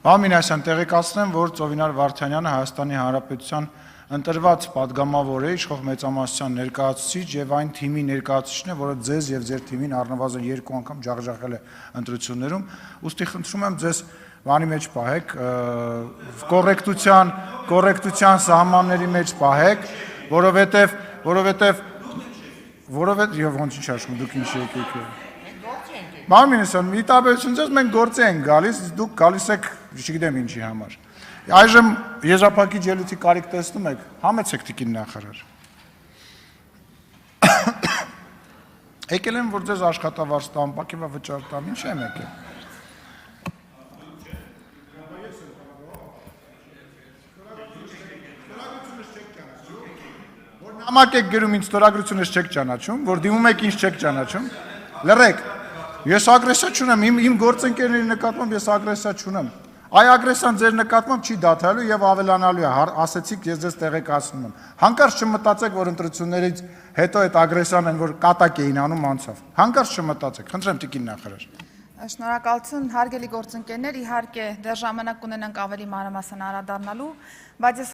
Մամինասյան տեղեկացնեմ, որ Ծովինար Վարդանյանը Հայաստանի Հանրապետության ընտրված падգամավոր է, իշխող մեծամասնության ներկայացուցիչ եւ այն թիմի ներկայացուցիչն է, որը ձեզ եւ ձեր թիմին առնվազն 2 անգամ ջախջախել է ընտրություններում, ուստի խնդրում եմ ձեզ բանի մեջ պահեք, կոռեկտության սահմանների մեջ պահեք, որովհետեւ եւ ոնց ինչ աշխատում դուք ինչ եկեք։ Մամինասյան, մի տարբերություն ձեզ մենք գործի ենք գալիս, դուք գալիս եք, չգիտեմ ինչի համար։ Այժմ եզրափակիչ ելույթի կարիք տեսնում եք, համեցեք տիկին նախարար։ Եկել եմ, որ ձեզ աշխատավարձ տամ, պակեվա վճար տամ, ինչ եմ եկել։ Որ նամակ եք գրում ինձ ստորագրությունս չեք ճանաչում, որ դիմում եք ինձ չեք ճանաչում, լռեք, ես ագրեսիա չունեմ, իմ գործընկերների նկատմամբ ես ագրեսիա չունեմ։ Այ ագրեսիան ձեր նկատմամբ չի դադարելու եւ ավելանալու է, ասեցիք, ես ձեզ տեղեկացնում եմ։ Հանկարծ չմտածեք, որ ընտրություններից հետո այդ ագրեսիան են, որ կատակ էին անում անցավ։ Հանկարծ չմտածեք, խնդրեմ տիկին նախարար։ Շնորհակալություն, հարգելի գործընկերներ, իհարկե դեռ ժամանակ կունենանք ավելի մանրամասն անդրադառնալու, բայց ես